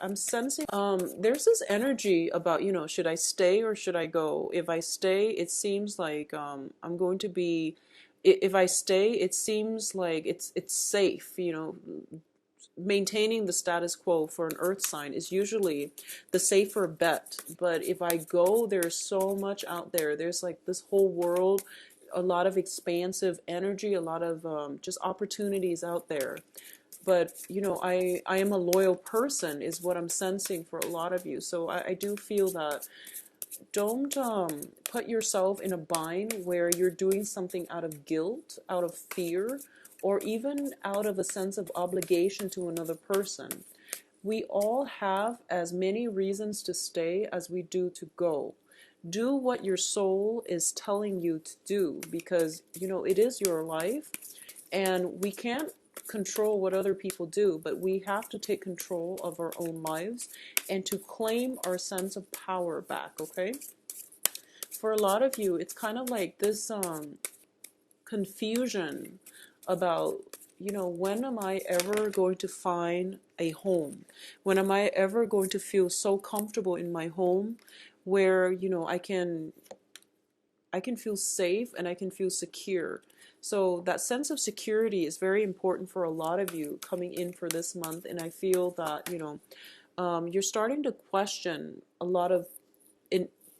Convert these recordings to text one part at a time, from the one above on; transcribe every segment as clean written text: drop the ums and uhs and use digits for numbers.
I'm sensing there's this energy about, should I stay or should I go? If I stay, it seems like I'm going to be if I stay, it seems like it's safe, maintaining the status quo for an earth sign is usually the safer bet. But if I go, there's so much out there. There's like this whole world, a lot of expansive energy, a lot of just opportunities out there. But I am a loyal person is what I'm sensing for a lot of you. So I do feel that don't put yourself in a bind where you're doing something out of guilt, out of fear, or even out of a sense of obligation to another person. We all have as many reasons to stay as we do to go. Do what your soul is telling you to do, because it is your life, and we can't control what other people do, but we have to take control of our own lives and to claim our sense of power back, okay? For a lot of you, it's kind of like this confusion about, when am I ever going to find a home? When am I ever going to feel so comfortable in my home where, I can feel safe and I can feel secure. So that sense of security is very important for a lot of you coming in for this month. And I feel that, you're starting to question a lot of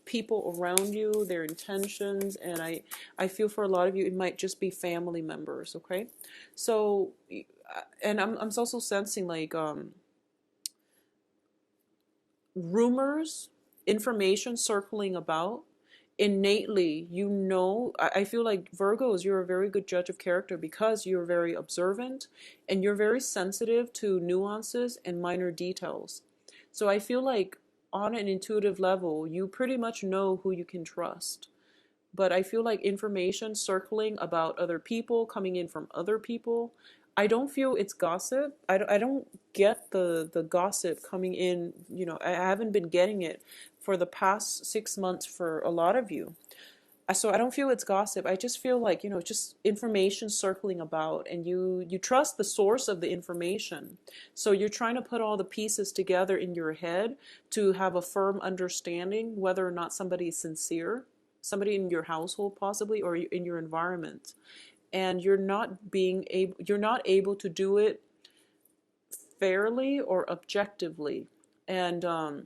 people around you, their intentions. And I feel for a lot of you, it might just be family members. Okay. So, and I'm also sensing like, rumors, information circling about. Innately, I feel like Virgos, you're a very good judge of character because you're very observant and you're very sensitive to nuances and minor details. So I feel like on an intuitive level, you pretty much know who you can trust. But I feel like information circling about other people, coming in from other people, I don't feel it's gossip. I don't get the gossip coming in. I haven't been getting it for the past 6 months for a lot of you. So I don't feel it's gossip. I just feel like, just information circling about, and you trust the source of the information. So you're trying to put all the pieces together in your head to have a firm understanding whether or not somebody is sincere, somebody in your household possibly, or in your environment. And you're not able to do it fairly or objectively. And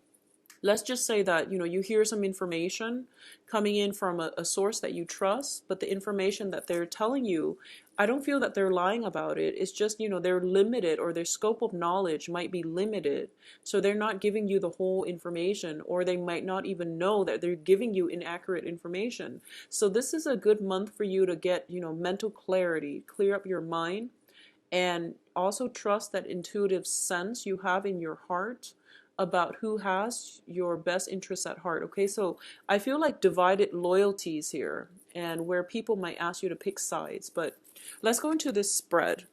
let's just say that you hear some information coming in from a source that you trust, but the information that they're telling you, I don't feel that they're lying about it. It's just they're limited, or their scope of knowledge might be limited, so they're not giving you the whole information, or they might not even know that they're giving you inaccurate information. So this is a good month for you to get mental clarity, clear up your mind, and also trust that intuitive sense you have in your heart about who has your best interests at heart. Okay, so I feel like divided loyalties here, and where people might ask you to pick sides. But let's go into this spread.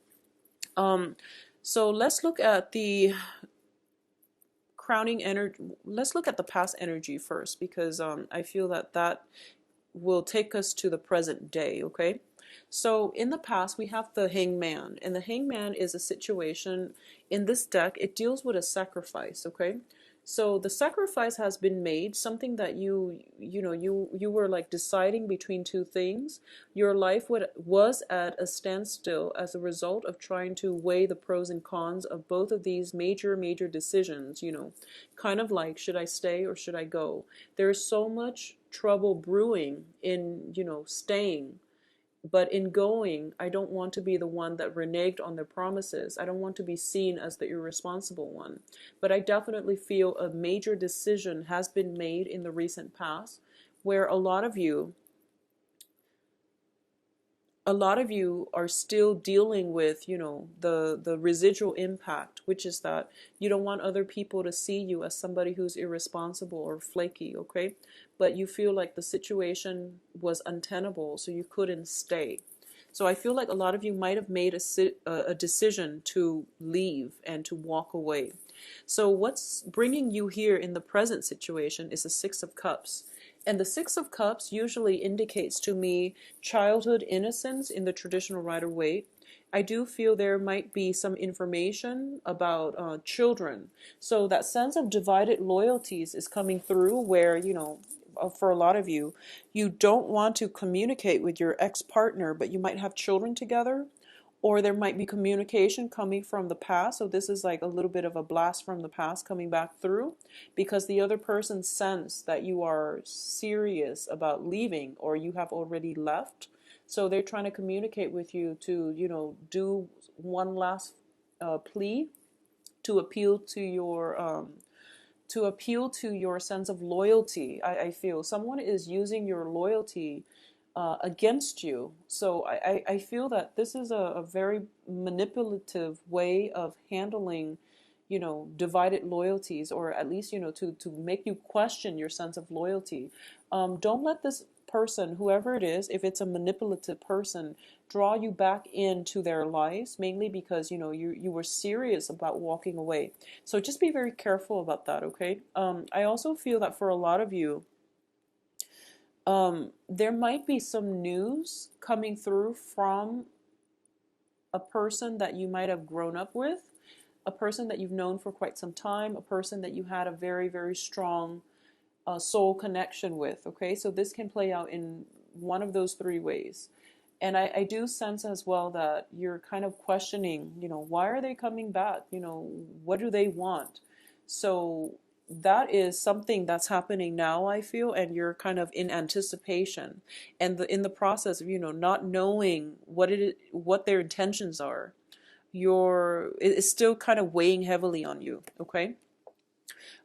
So let's look at the crowning energy. Let's look at the past energy first, because I feel that that will take us to the present day. Okay, so in the past, we have the hangman, and the hangman is a situation in this deck. It deals with a sacrifice, okay? So the sacrifice has been made, something that you were like deciding between two things. Your life was at a standstill as a result of trying to weigh the pros and cons of both of these major decisions, kind of like, should I stay or should I go? There's so much trouble brewing in, staying. But in going, I don't want to be the one that reneged on their promises. I don't want to be seen as the irresponsible one. But I definitely feel a major decision has been made in the recent past where a lot of you are still dealing with, the residual impact, which is that you don't want other people to see you as somebody who's irresponsible or flaky, okay? But you feel like the situation was untenable, so you couldn't stay. So I feel like a lot of you might have made a decision to leave and to walk away. So what's bringing you here in the present situation is the Six of Cups. And the Six of Cups usually indicates to me childhood innocence in the traditional Rider-Waite. I do feel there might be some information about children. So that sense of divided loyalties is coming through where, for a lot of you, you don't want to communicate with your ex-partner, but you might have children together, or there might be communication coming from the past. So this is like a little bit of a blast from the past coming back through because the other person sense that you are serious about leaving or you have already left. So they're trying to communicate with you to, do one last plea to appeal to your sense of loyalty. I feel someone is using your loyalty against you. So I feel that this is a very manipulative way of handling, divided loyalties, or at least, to make you question your sense of loyalty. Don't let this person, whoever it is, if it's a manipulative person, draw you back into their lives, mainly because, you were serious about walking away. So just be very careful about that, okay? I also feel that for a lot of you, there might be some news coming through from a person that you might have grown up with, a person that you've known for quite some time, a person that you had a very, very strong soul connection with, okay? So this can play out in one of those three ways. And I do sense as well that you're kind of questioning, why are they coming back? What do they want? So that is something that's happening now, I feel, and you're kind of in anticipation and in the process of, not knowing what their intentions are. It's still kind of weighing heavily on you, okay?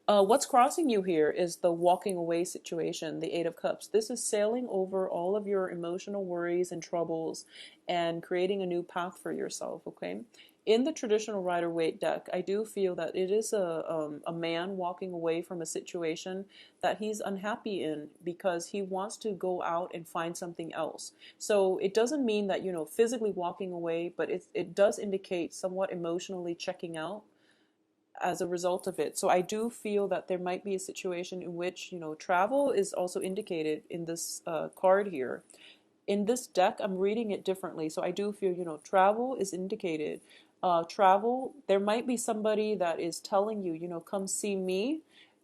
What's crossing you here is the walking away situation, the Eight of Cups. This is sailing over all of your emotional worries and troubles and creating a new path for yourself, okay? In the traditional Rider-Waite deck, I do feel that it is a man walking away from a situation that he's unhappy in because he wants to go out and find something else. So it doesn't mean that, physically walking away, but it does indicate somewhat emotionally checking out as a result of it. So I do feel that there might be a situation in which, travel is also indicated in this card here. In this deck, I'm reading it differently. So I do feel, travel is indicated. Travel, there might be somebody that is telling you, come see me.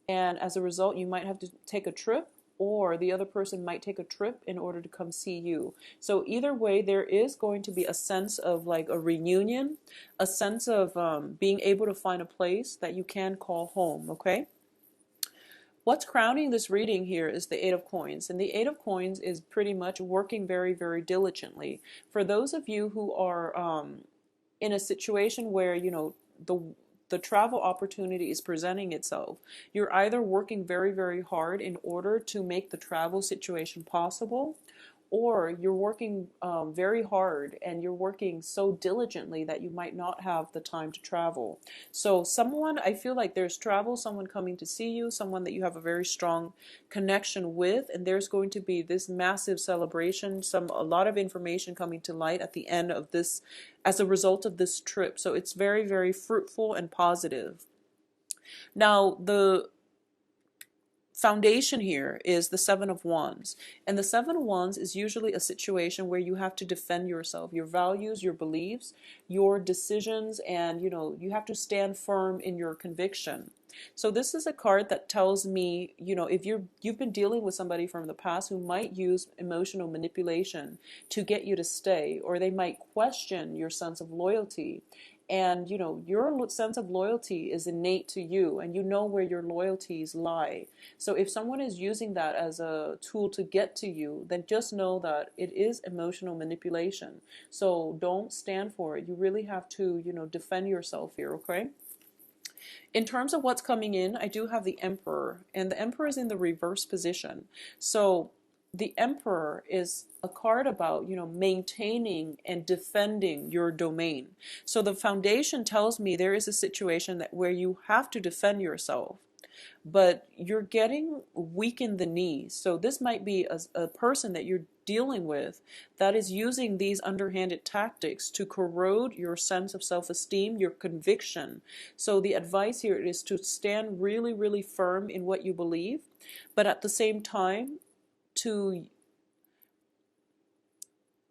And as a result, you might have to take a trip, or the other person might take a trip in order to come see you. So either way, there is going to be a sense of like a reunion, a sense of being able to find a place that you can call home, okay? What's crowning this reading here is the Eight of Coins. And the Eight of Coins is pretty much working very, very diligently. For those of you who are in a situation where, the travel opportunity is presenting itself, you're either working very, very hard in order to make the travel situation possible, or you're working very hard and you're working so diligently that you might not have the time to travel. So someone, I feel like there's travel, someone coming to see you, someone that you have a very strong connection with, and there's going to be this massive celebration, a lot of information coming to light at the end of this as a result of this trip. So it's very, very fruitful and positive. Now, the foundation here is the Seven of Wands. And the Seven of Wands is usually a situation where you have to defend yourself, your values, your beliefs, your decisions, and you have to stand firm in your conviction. So this is a card that tells me, if you've been dealing with somebody from the past who might use emotional manipulation to get you to stay, or they might question your sense of loyalty. And your sense of loyalty is innate to you, and you know where your loyalties lie. So if someone is using that as a tool to get to you, then just know that it is emotional manipulation. So don't stand for it. You really have to, defend yourself here, okay? In terms of what's coming in, I do have the Emperor, and the Emperor is in the reverse position. So the Emperor is a card about, maintaining and defending your domain. So the foundation tells me there is a situation where you have to defend yourself, but you're getting weak in the knees. So this might be a person that you're dealing with that is using these underhanded tactics to corrode your sense of self-esteem, your conviction. So the advice here is to stand really, really firm in what you believe, but at the same time, to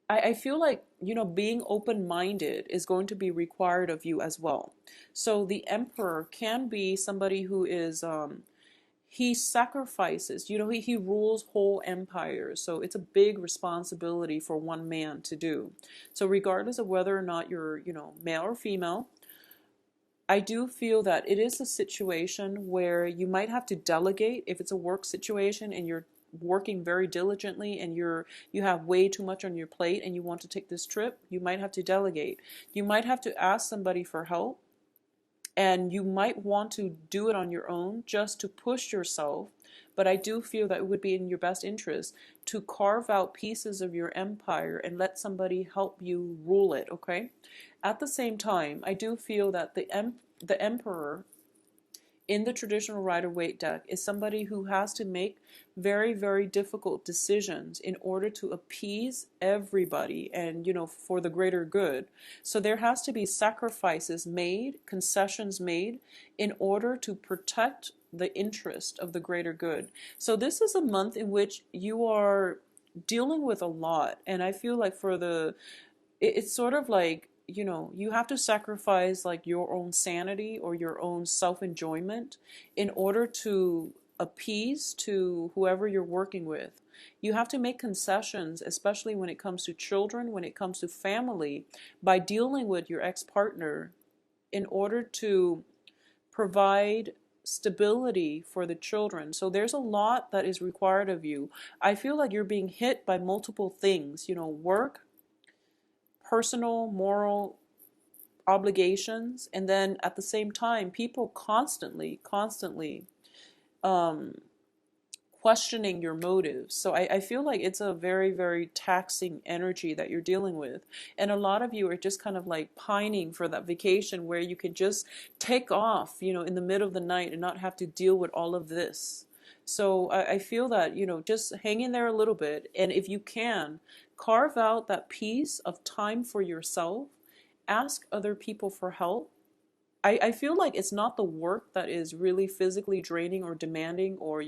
I feel like, being open-minded is going to be required of you as well. So the emperor can be somebody who is, he sacrifices, he rules whole empires. So it's a big responsibility for one man to do. So regardless of whether or not you're, male or female, I do feel that it is a situation where you might have to delegate if it's a work situation and you're working very diligently and you have way too much on your plate and you want to take this trip. You might have to delegate. You might have to ask somebody for help, and you might want to do it on your own just to push yourself. But I do feel that it would be in your best interest to carve out pieces of your empire and let somebody help you rule it, okay? At the same time, I do feel that the emperor in the traditional Rider-Waite deck is somebody who has to make very, very difficult decisions in order to appease everybody and, for the greater good. So there has to be sacrifices made, concessions made in order to protect the interest of the greater good. So this is a month in which you are dealing with a lot. And I feel like it's sort of like, you have to sacrifice like your own sanity or your own self-enjoyment in order to appease to whoever you're working with. You have to make concessions, especially when it comes to children, when it comes to family, by dealing with your ex-partner in order to provide stability for the children. So there's a lot that is required of you. I feel like you're being hit by multiple things, work, personal, moral obligations, and then at the same time, people constantly um, questioning your motives. So I feel like it's a very, very taxing energy that you're dealing with. And a lot of you are just kind of like pining for that vacation where you can just take off, in the middle of the night and not have to deal with all of this. So I feel that, just hang in there a little bit. And if you can, carve out that piece of time for yourself. Ask other people for help. I feel like it's not the work that is really physically draining or demanding, or,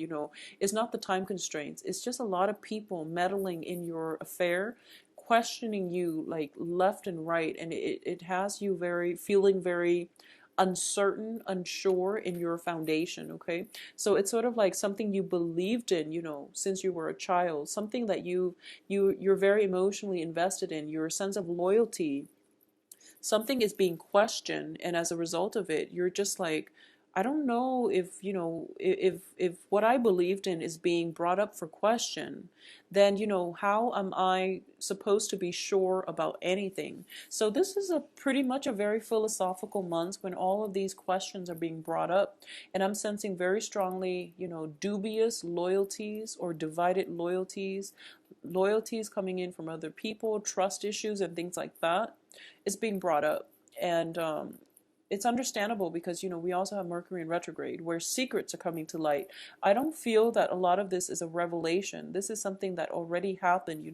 it's not the time constraints. It's just a lot of people meddling in your affair, questioning you like left and right. And it has you feeling very uncertain, unsure in your foundation, okay? So it's sort of like something you believed in, since you were a child, something that you're very emotionally invested in, your sense of loyalty. Something is being questioned, and as a result of it, you're just like, I don't know if, if what I believed in is being brought up for question, then, how am I supposed to be sure about anything? So this is a pretty much a very philosophical month when all of these questions are being brought up, and I'm sensing very strongly, dubious loyalties or divided loyalties coming in from other people, trust issues and things like that is being brought up. And it's understandable because, we also have Mercury in retrograde where secrets are coming to light. I don't feel that a lot of this is a revelation. This is something that already happened,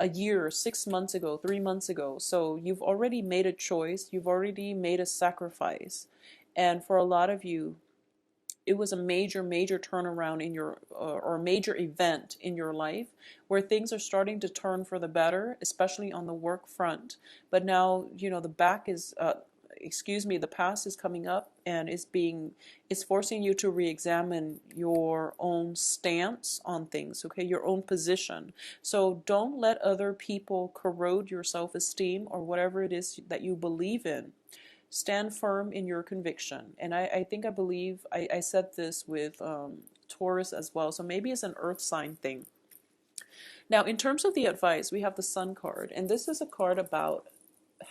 a year, 6 months ago, 3 months ago. So you've already made a choice. You've already made a sacrifice. And for a lot of you, it was a major turnaround in your or a major event in your life where things are starting to turn for the better, especially on the work front. But now, the past is coming up and it's forcing you to re-examine your own stance on things, okay, your own position. So don't let other people corrode your self-esteem or whatever it is that you believe in. Stand firm in your conviction. And I think I believe I said this with Taurus as well. So maybe it's an earth sign thing. Now, in terms of the advice, we have the Sun card. And this is a card about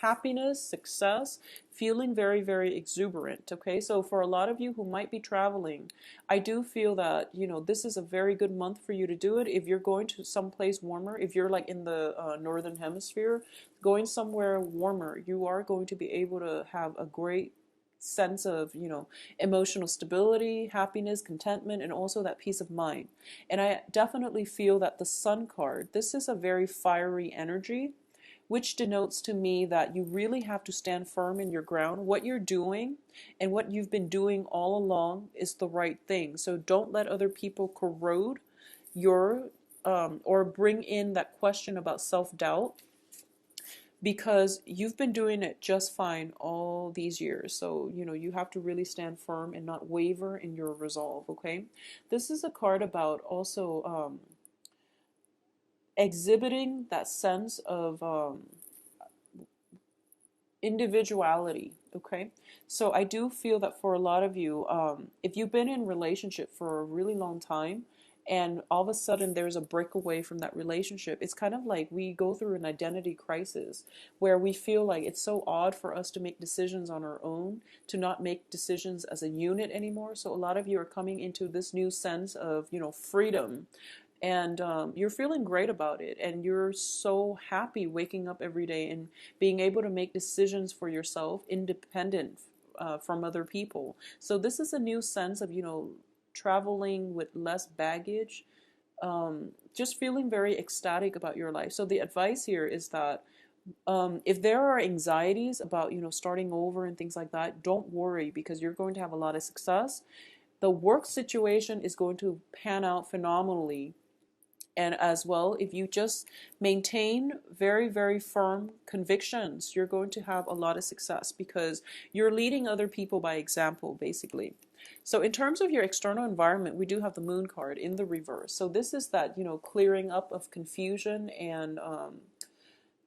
happiness, success, feeling very, very exuberant. Okay, so for a lot of you who might be traveling, I do feel that, this is a very good month for you to do it. If you're going to someplace warmer, if you're like in the northern hemisphere, going somewhere warmer, you are going to be able to have a great sense of, emotional stability, happiness, contentment, and also that peace of mind. And I definitely feel that the Sun card, this is a very fiery energy, which denotes to me that you really have to stand firm in your ground. What you're doing and what you've been doing all along is the right thing. So don't let other people corrode your or bring in that question about self-doubt, because you've been doing it just fine all these years. So, you have to really stand firm and not waver in your resolve, okay? This is a card about also exhibiting that sense of individuality, okay? So I do feel that for a lot of you, if you've been in a relationship for a really long time and all of a sudden there's a breakaway from that relationship, it's kind of like we go through an identity crisis where we feel like it's so odd for us to make decisions on our own, to not make decisions as a unit anymore. So a lot of you are coming into this new sense of, freedom, and you're feeling great about it, and you're so happy waking up every day and being able to make decisions for yourself independent from other people. So this is a new sense of traveling with less baggage, just feeling very ecstatic about your life. So the advice here is that if there are anxieties about starting over and things like that, don't worry, because you're going to have a lot of success. The work situation is going to pan out phenomenally. And as well, if you just maintain very, very firm convictions, you're going to have a lot of success, because you're leading other people by example, basically. So in terms of your external environment, we do have the Moon card in the reverse. So this is that, clearing up of confusion and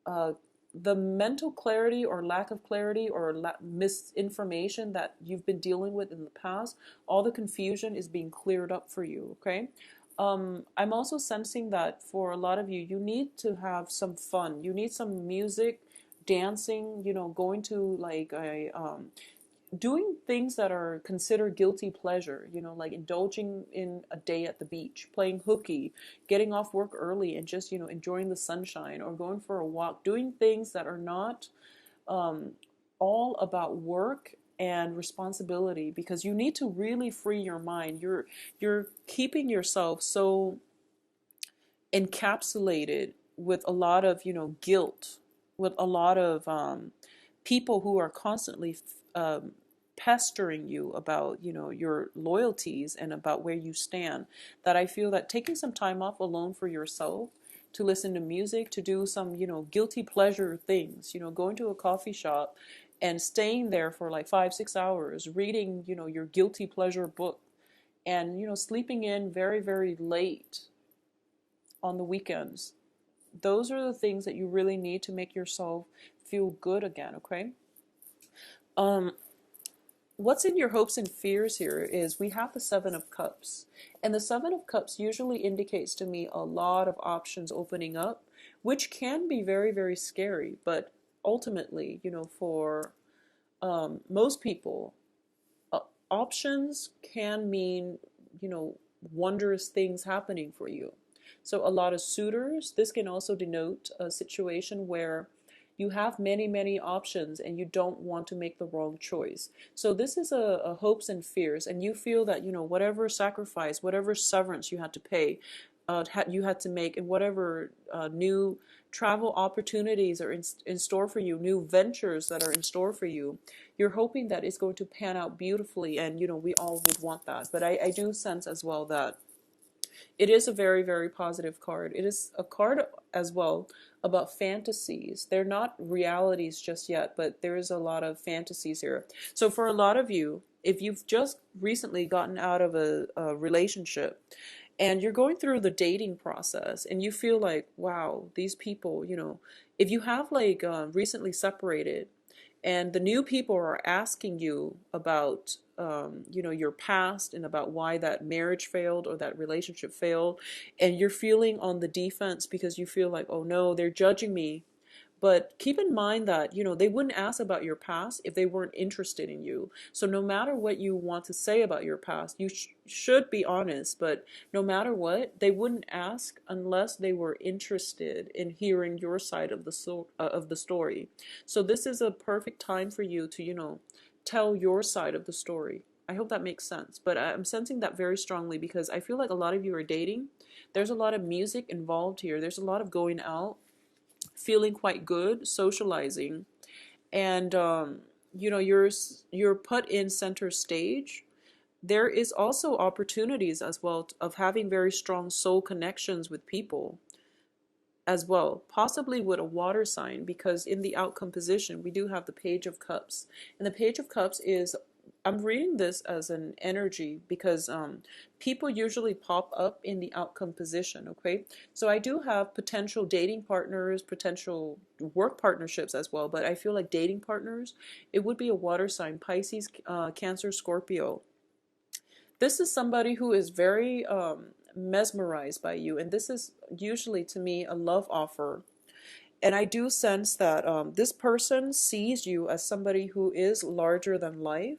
uh, the mental clarity or lack of clarity or misinformation that you've been dealing with in the past. All the confusion is being cleared up for you, okay? I'm also sensing that for a lot of you, you need to have some fun. You need some music, dancing, going to like doing things that are considered guilty pleasure, like indulging in a day at the beach, playing hooky, getting off work early and just, enjoying the sunshine, or going for a walk, doing things that are not all about work and responsibility, because you need to really free your mind. You're keeping yourself so encapsulated with a lot of guilt, with a lot of people who are constantly pestering you about your loyalties and about where you stand, that I feel that taking some time off alone for yourself, to listen to music, to do some guilty pleasure things, going to a coffee shop and staying there for like 5-6 hours reading your guilty pleasure book, and sleeping in very, very late on the weekends. Those are the things that you really need to make yourself feel good again, okay? um what's in your hopes and fears here is we have the Seven of Cups, and the Seven of Cups usually indicates to me a lot of options opening up, which can be very, very scary. But ultimately, for most people, options can mean, wondrous things happening for you. So a lot of suitors, this can also denote a situation where you have many, many options and you don't want to make the wrong choice. So this is a hopes and fears, and you feel that, whatever sacrifice, whatever severance you had to pay, you had to make, and whatever new travel opportunities are in store for you, new ventures that are in store for you, you're hoping that it's going to pan out beautifully, and we all would want that. But I do sense as well that it is a very, very positive card. It is a card as well about fantasies. They're not realities just yet, but there is a lot of fantasies here. So for a lot of you, if you've just recently gotten out of a relationship and you're going through the dating process and you feel like, wow, these people, if you have like recently separated and the new people are asking you about your past and about why that marriage failed or that relationship failed, and you're feeling on the defense because you feel like, oh no, they're judging me. But keep in mind that, they wouldn't ask about your past if they weren't interested in you. So no matter what you want to say about your past, you should be honest. But no matter what, they wouldn't ask unless they were interested in hearing your side of the story. So this is a perfect time for you to, tell your side of the story. I hope that makes sense. But I'm sensing that very strongly because I feel like a lot of you are dating. There's a lot of music involved here. There's a lot of going out, feeling quite good, socializing, and you're put in center stage there is also opportunities as well of having very strong soul connections with people as well, possibly with a water sign, because in the outcome position we do have the Page of Cups, and the Page of Cups is, I'm reading this as an energy because people usually pop up in the outcome position. Okay, so I do have potential dating partners, potential work partnerships as well, but I feel like dating partners, it would be a water sign: Pisces, Cancer, Scorpio. This is somebody who is very mesmerized by you, and this is usually to me a love offer. And I do sense that this person sees you as somebody who is larger than life,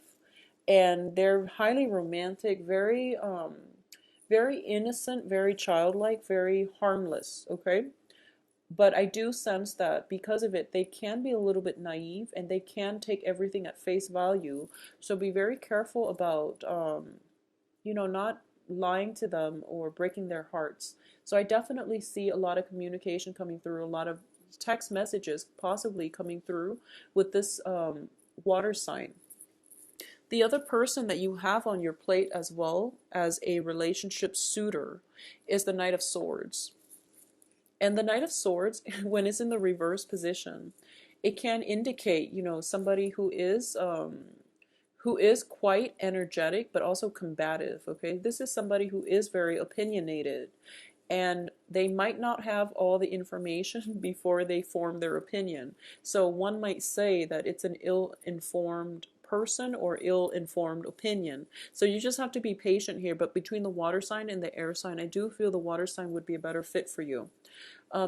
and they're highly romantic, very innocent, very childlike, very harmless. Okay, but I do sense that because of it, they can be a little bit naive and they can take everything at face value. So be very careful about not lying to them or breaking their hearts. So I definitely see a lot of communication coming through, a lot of text messages possibly coming through with this water sign. The other person that you have on your plate as well as a relationship suitor is the Knight of Swords. And the Knight of Swords, when it's in the reverse position, it can indicate, somebody who is quite energetic but also combative. Okay, this is somebody who is very opinionated, and they might not have all the information before they form their opinion. So one might say that it's an ill-informed person or ill-informed opinion. So you just have to be patient here. But between the water sign and the air sign, I do feel the water sign would be a better fit for you.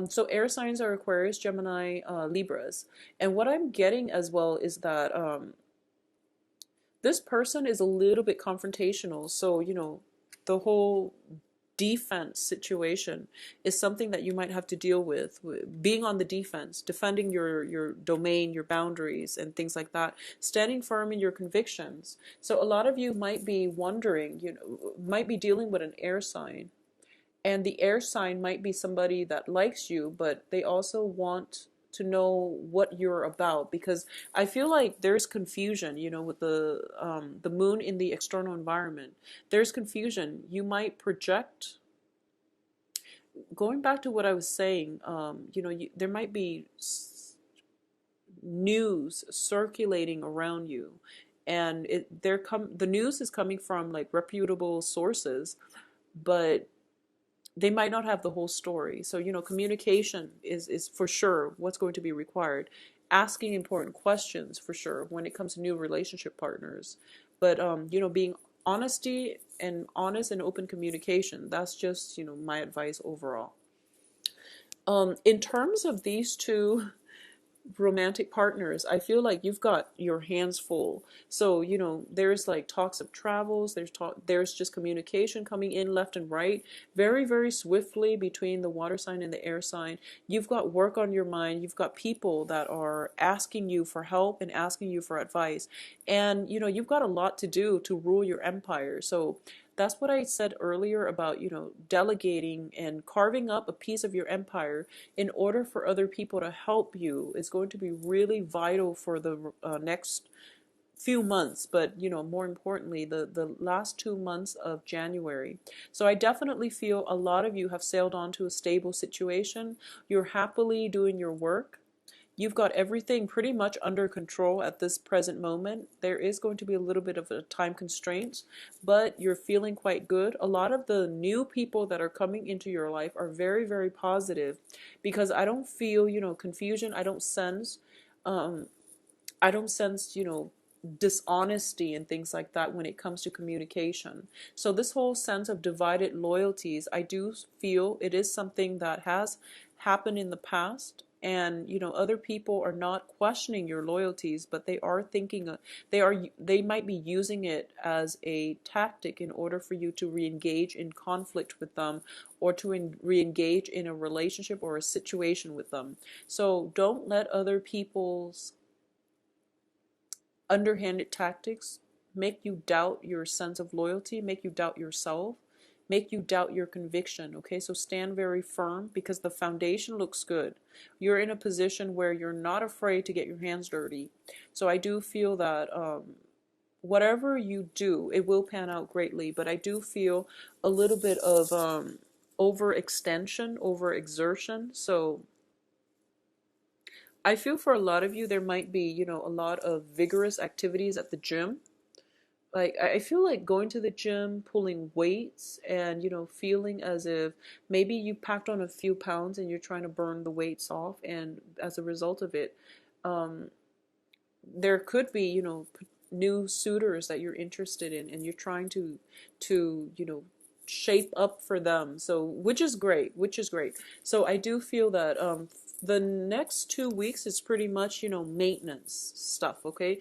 So air signs are Aquarius, Gemini, Libras. And what I'm getting as well is that this person is a little bit confrontational. So, the whole defense situation is something that you might have to deal with, being on the defense, defending your domain, your boundaries, and things like that, standing firm in your convictions. So a lot of you might be wondering, might be dealing with an air sign, and the air sign might be somebody that likes you, but they also want to know what you're about, because I feel like there's confusion, with the moon in the external environment. There's confusion. You might project. Going back to what I was saying, there might be news circulating around you, and the news is coming from like reputable sources, but they might not have the whole story. So, communication is for sure what's going to be required. Asking important questions for sure when it comes to new relationship partners. But, being honest and open communication, that's just, my advice overall. In terms of these two romantic partners, I feel like you've got your hands full. So, there's like talks of travels, there's just communication coming in left and right, very, very swiftly between the water sign and the air sign. You've got work on your mind. You've got people that are asking you for help and asking you for advice. And, you've got a lot to do to rule your empire. So that's what I said earlier about, delegating and carving up a piece of your empire in order for other people to help you is going to be really vital for the next few months, but more importantly the last 2 months of January. So I definitely feel a lot of you have sailed on to a stable situation. You're happily doing your work. You've got everything pretty much under control at this present moment. There is going to be a little bit of a time constraint, but you're feeling quite good. A lot of the new people that are coming into your life are very, very positive, because I don't feel, confusion. Um, I don't sense, dishonesty and things like that when it comes to communication. So this whole sense of divided loyalties, I do feel it is something that has happened in the past. And other people are not questioning your loyalties, but they are thinking they might be using it as a tactic in order for you to re-engage in conflict with them, or to re-engage in a relationship or a situation with them. So don't let other people's underhanded tactics make you doubt your sense of loyalty, make you doubt yourself, make you doubt your conviction. Okay, so stand very firm, because the foundation looks good. You're in a position where you're not afraid to get your hands dirty. So I do feel that whatever you do, it will pan out greatly. But I do feel a little bit of overextension, overexertion. So I feel for a lot of you, there might be, a lot of vigorous activities at the gym. Like, I feel like going to the gym, pulling weights, and, feeling as if maybe you packed on a few pounds and you're trying to burn the weights off. And as a result of it, um, there could be, new suitors that you're interested in, and you're trying to shape up for them. So, which is great, which is great. So I do feel that the next 2 weeks is pretty much, maintenance stuff, okay?